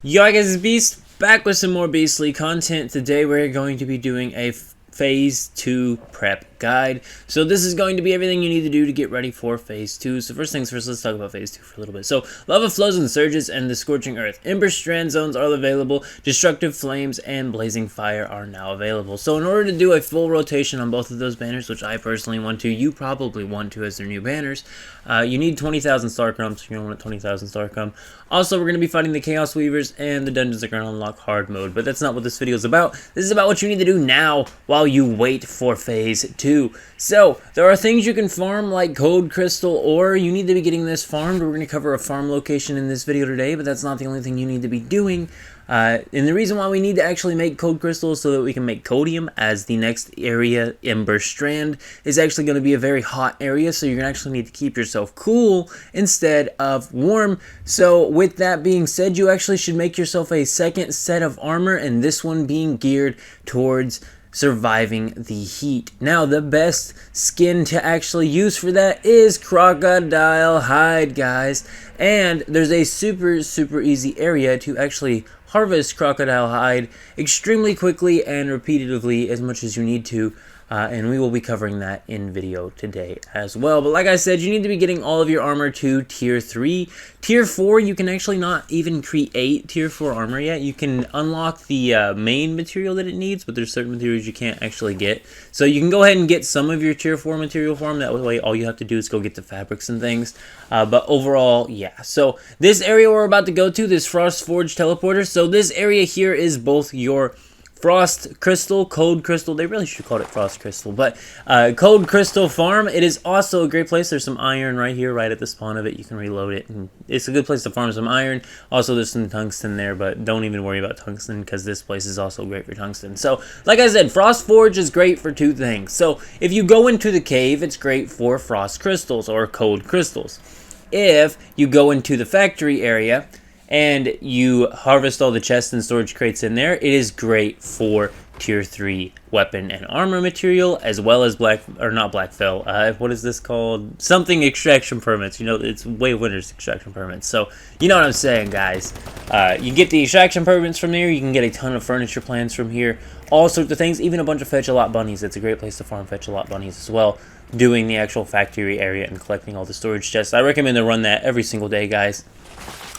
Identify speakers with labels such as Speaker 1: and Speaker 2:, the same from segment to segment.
Speaker 1: Yo guys, it's Beast, back with some more Beastly content. Today we're going to be doing a Phase 2 prep guide. So this is going to be everything you need to do to get ready for Phase 2. So first things first, let's talk about Phase 2 for a little bit. So Lava Flows and Surges and the Scorching Earth. Ember Strand Zones are available. Destructive Flames and Blazing Fire are now available. So in order to do a full rotation on both of those banners, which I personally want to, you probably want to as their new banners, you need 20,000 Star Crumbs, so you're going to want 20,000 Star Crumb. Also, we're going to be fighting the Chaos Weavers, and the dungeons are going to unlock hard mode, but that's not what this video is about. This is about what you need to do now while you wait for Phase 2. So, there are things you can farm like Code Crystal, or you need to be getting this farmed. We're going to cover a farm location in this video today, but that's not the only thing you need to be doing. And the reason why we need to actually make Code Crystal is so that we can make Codium, as the next area, Ember Strand, is actually going to be a very hot area, so you're going to actually need to keep yourself cool instead of warm. So with that being said, you actually should make yourself a second set of armor, and this one being geared towards surviving the heat. Now, the best skin to actually use for that is Crocodile Hide, guys. And there's a super easy area to actually harvest Crocodile Hide extremely quickly and repeatedly as much as you need to. And we will be covering that in video today as well. But like I said, you need to be getting all of your armor to Tier 3. Tier 4, you can actually not even create Tier 4 armor yet. You can unlock the main material that it needs, but there's certain materials you can't actually get. So you can go ahead and get some of your Tier 4 material farm. That way, all you have to do is go get the fabrics and things. But overall, yeah. So this area we're about to go to, this Frost Forge teleporter. So this area here is both your Frost Crystal, Code Crystal, they really should call it Frost Crystal, but Code Crystal Farm. It is also a great place. There's some iron right here, right at the spawn of it. You can reload it, and it's a good place to farm some iron. Also, there's some tungsten there, but don't even worry about tungsten, because this place is also great for tungsten. So, like I said, Frost Forge is great for two things. So, if you go into the cave, it's great for Frost Crystals, or Code Crystals. If you go into the factory area, and you harvest all the chests and storage crates in there, it is great for Tier 3 weapon and armor material, as well as what is this called? Something extraction permits. You know, it's Way of Winter's extraction permits. So, you know what I'm saying, guys. You get the extraction permits from here, you can get a ton of furniture plans from here, all sorts of things, even a bunch of Fetch-a-Lot bunnies. It's a great place to farm Fetch-a-Lot bunnies as well, doing the actual factory area and collecting all the storage chests. I recommend to run that every single day, guys.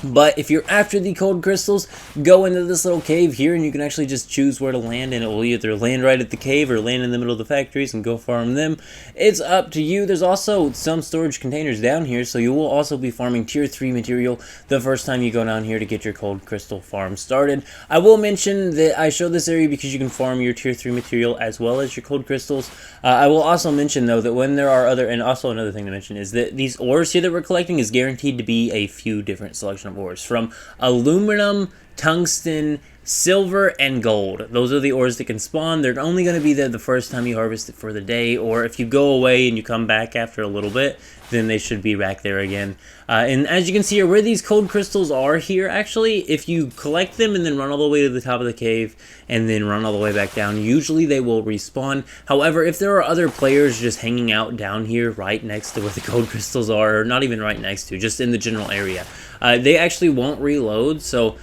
Speaker 1: But if you're after the Code Crystals, go into this little cave here, and you can actually just choose where to land, and it will either land right at the cave or land in the middle of the factories and go farm them. It's up to you. There's also some storage containers down here, so you will also be farming Tier 3 material the first time you go down here to get your Code Crystal farm started. I will mention that I show this area because you can farm your Tier 3 material as well as your Code Crystals. I will also mention, though, that when there are and also another thing to mention is that these ores here that we're collecting is guaranteed to be a few different selection of ores, from aluminum, tungsten, silver, and gold. Those are the ores that can spawn. They're only going to be there the first time you harvest it for the day, or if you go away and you come back after a little bit, then they should be back there again. And as you can see here, where these Code Crystals are here, actually, if you collect them and then run all the way to the top of the cave and then run all the way back down, usually they will respawn. However, if there are other players just hanging out down here right next to where the Code Crystals are, or not even right next to, just in the general area, they actually won't reload. So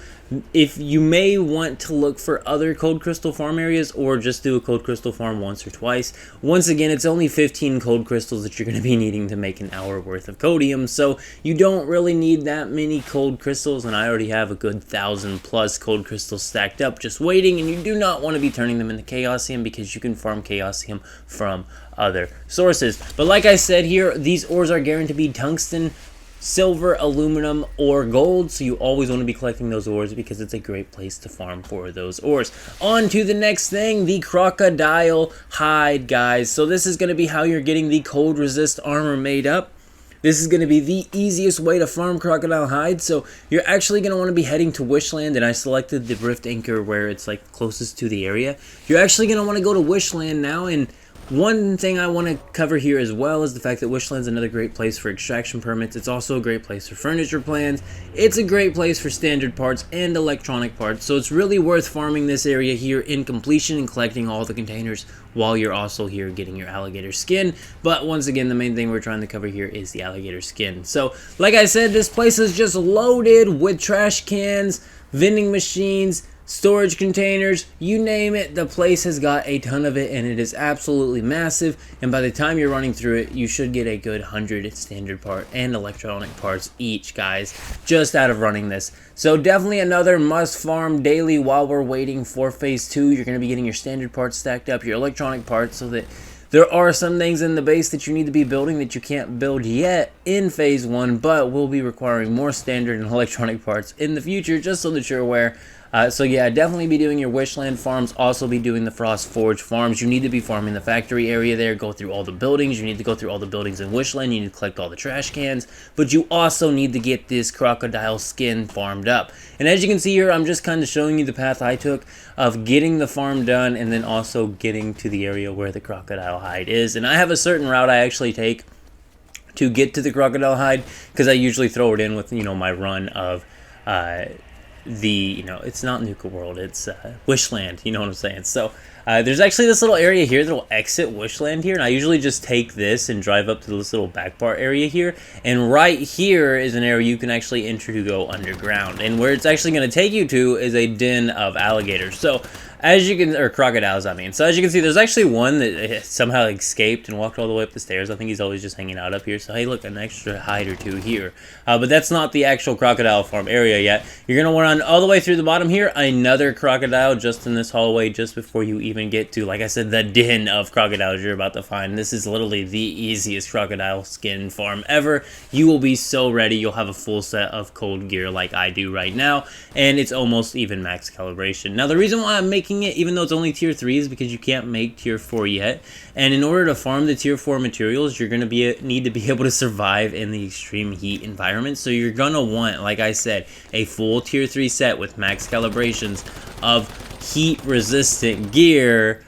Speaker 1: if you may want to look for other Code Crystal farm areas, or just do a Code Crystal farm once or twice. Once again, it's only 15 Code Crystals that you're going to be needing to make an hour worth of Codium, so you don't really need that many Code Crystals, and I already have a good 1,000+ Code Crystals stacked up just waiting, and you do not want to be turning them into Chaosium, because you can farm Chaosium from other sources. But like I said here, these ores are guaranteed to be tungsten, silver, aluminum, or gold, so you always want to be collecting those ores because it's a great place to farm for those ores. On to the next thing, the Crocodile Hide, guys. So this is going to be how you're getting the cold resist armor made up. This is going to be the easiest way to farm Crocodile Hide, so you're actually going to want to be heading to Wishland, and I selected the Rift Anchor where it's like closest to the area. You're actually going to want to go to Wishland now, and one thing I want to cover here as well is the fact that Wishland's another great place for extraction permits. It's also a great place for furniture plans. It's a great place for standard parts and electronic parts. So it's really worth farming this area here in completion and collecting all the containers while you're also here getting your alligator skin. But once again, the main thing we're trying to cover here is the alligator skin. So like I said, this place is just loaded with trash cans, vending machines, storage containers, you name it, the place has got a ton of it, and it is absolutely massive. And by the time you're running through it, you should get a good 100 standard part and electronic parts each, guys, just out of running this. So definitely another must farm daily while we're waiting for phase 2. You're going to be getting your standard parts stacked up, your electronic parts, so that there are some things in the base that you need to be building that you can't build yet in phase 1, but will be requiring more standard and electronic parts in the future, just so that you're aware. So yeah, definitely be doing your Wishland farms, also be doing the Frost Forge farms. You need to be farming the factory area there, go through all the buildings. You need to go through all the buildings in Wishland, you need to collect all the trash cans, but you also need to get this crocodile skin farmed up. And as you can see here, I'm just kind of showing you the path I took of getting the farm done and then also getting to the area where the crocodile hide is. And I have a certain route I actually take to get to the crocodile hide, because I usually throw it in with, my run of it's not Nuka World, it's Wishland, you know what I'm saying? So there's actually this little area here that will exit Wishland here, and I usually just take this and drive up to this little back bar area here, and right here is an area you can actually enter to go underground, and where it's actually going to take you to is a den of alligators. So as you can, or crocodiles, I mean. So as you can see, there's actually one that somehow escaped and walked all the way up the stairs. I think he's always just hanging out up here. So hey, look, an extra hide or two here. But that's not the actual crocodile farm area yet. You're going to run all the way through the bottom here. Another crocodile just in this hallway just before you even get to, like I said, the den of crocodiles you're about to find. This is literally the easiest crocodile skin farm ever. You will be so ready. You'll have a full set of cold gear like I do right now. And it's almost even max calibration. Now, the reason why I'm making it, even though it's only tier 3, is because you can't make tier 4 yet, and in order to farm the tier 4 materials, you're going to need to be able to survive in the extreme heat environment. So you're going to want, like I said, a full tier 3 set with max calibrations of heat resistant gear,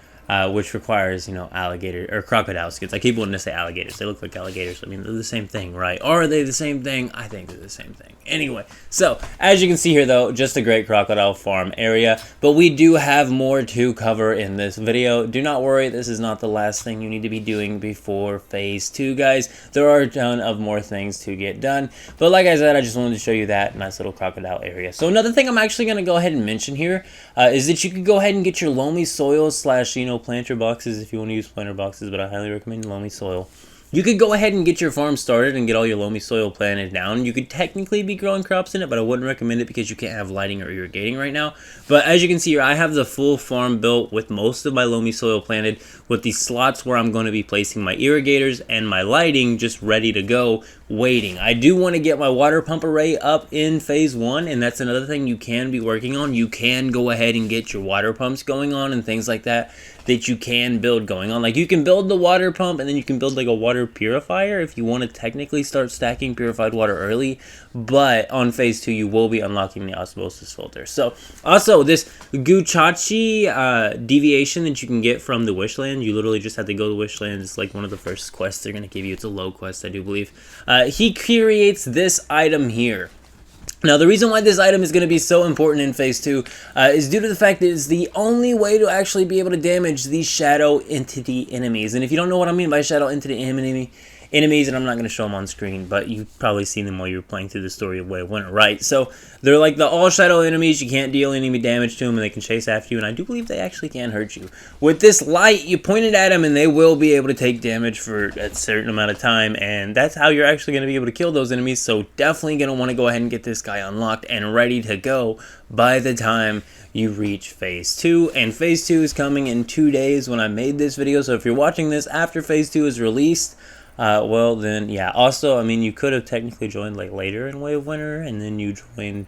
Speaker 1: which requires, alligator or crocodile skins. I keep wanting to say alligators. They look like alligators. I mean, they're the same thing, right? Are they the same thing? I think they're the same thing. Anyway, so as you can see here, though, just a great crocodile farm area, but we do have more to cover in this video. Do not worry, this is not the last thing you need to be doing before phase 2, guys. There are a ton of more things to get done, but like I said, I just wanted to show you that nice little crocodile area. So another thing I'm actually going to go ahead and mention here is that you could go ahead and get your loamy soil slash, planter boxes if you want to use planter boxes, but I highly recommend loamy soil. You could go ahead and get your farm started and get all your loamy soil planted down. You could technically be growing crops in it, but I wouldn't recommend it because you can't have lighting or irrigating right now. But as you can see here, I have the full farm built with most of my loamy soil planted, with the slots where I'm going to be placing my irrigators and my lighting just ready to go, waiting. I do want to get my water pump array up in phase 1, and that's another thing you can be working on. You can go ahead and get your water pumps going on and things like that you can build going on. Like, you can build the water pump, and then you can build like a water purifier if you want to technically start stacking purified water early, but on phase 2 you will be unlocking the osmosis filter. So also this Guchachi deviation that you can get from the Wishland, you literally just have to go to Wishland. It's like one of the first quests they're going to give you. It's a low quest, I do believe. He creates this item here. Now, the reason why this item is going to be so important in phase 2 is due to the fact that it's the only way to actually be able to damage these shadow entity enemies. And if you don't know what I mean by shadow entity enemies, and I'm not going to show them on screen, but you've probably seen them while you were playing through the story of Way of Winter, right? So they're like the all shadow enemies. You can't deal any damage to them, and they can chase after you, and I do believe they actually can hurt you. With this light, you point it at them, and they will be able to take damage for a certain amount of time, and that's how you're actually going to be able to kill those enemies. So definitely going to want to go ahead and get this guy unlocked and ready to go by the time you reach phase 2. And phase 2 is coming in 2 days when I made this video, so if you're watching this after phase 2 is released, well then, yeah. Also, I mean, you could have technically joined like later in Way of Winter, and then you joined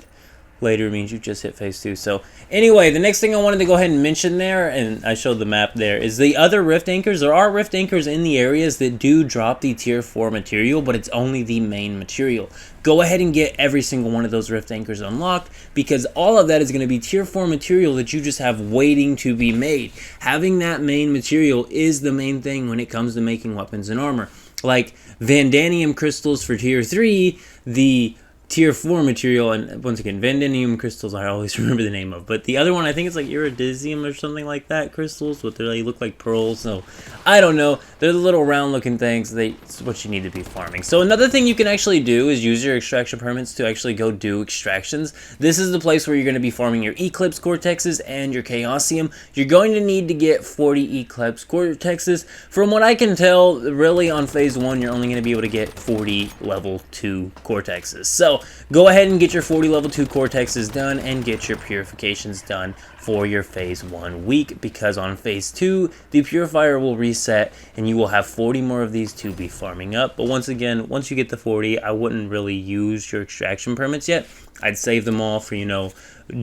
Speaker 1: later means you just hit phase 2. So anyway, the next thing I wanted to go ahead and mention there, and I showed the map there, is the other rift anchors. There are rift anchors in the areas that do drop the tier 4 material, but it's only the main material. Go ahead and get every single one of those rift anchors unlocked, because all of that is going to be tier 4 material that you just have waiting to be made. Having that main material is the main thing when it comes to making weapons and armor. Like Vandanium crystals for tier 3, the tier 4 material, and once again, Vandinium crystals I always remember the name of, but the other one I think it's like Iridium or something like that crystals, but they look like pearls, so I don't know. They're the little round looking things. It's what you need to be farming. So another thing you can actually do is use your extraction permits to actually go do extractions. This is the place where you're going to be farming your Eclipse Cortexes and your Chaosium. You're going to need to get 40 Eclipse Cortexes. From what I can tell, really on phase 1 you're only going to be able to get 40 level 2 Cortexes. So go ahead and get your 40 level 2 Cortexes done and get your Purifications done for your phase 1 week, because on phase 2 the purifier will reset and you will have 40 more of these to be farming up. But once again, once you get the 40, I wouldn't really use your extraction permits yet. I'd save them all for, you know,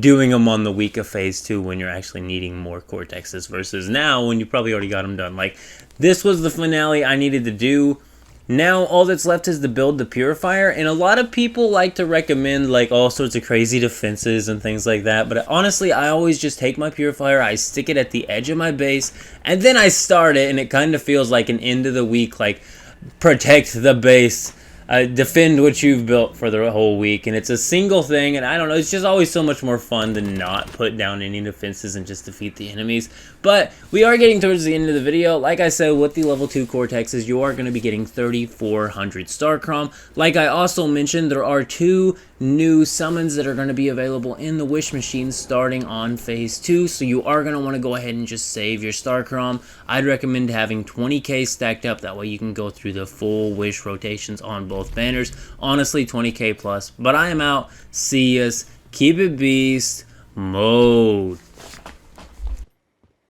Speaker 1: doing them on the week of phase 2 when you're actually needing more Cortexes, versus now when you probably already got them done. Like, this was the finale I needed to do. Now all that's left is to build the purifier, and a lot of people like to recommend like all sorts of crazy defenses and things like that, but honestly I always just take my purifier, I stick it at the edge of my base, and then I start it, and it kind of feels like an end of the week, like protect the base, defend what you've built for the whole week, and it's a single thing, and I don't know, it's just always so much more fun to not put down any defenses and just defeat the enemies. But we are getting towards the end of the video. Like I said, with the level 2 Cortexes, you are going to be getting 3,400 Star Chrom. Like I also mentioned, there are 2 new summons that are going to be available in the Wish Machine starting on phase 2, so you are going to want to go ahead and just save your Star Chrom. I'd recommend having 20k stacked up, that way you can go through the full Wish rotations on both banners. Honestly, 20k plus. But I am out. See yas. Keep it beast mode.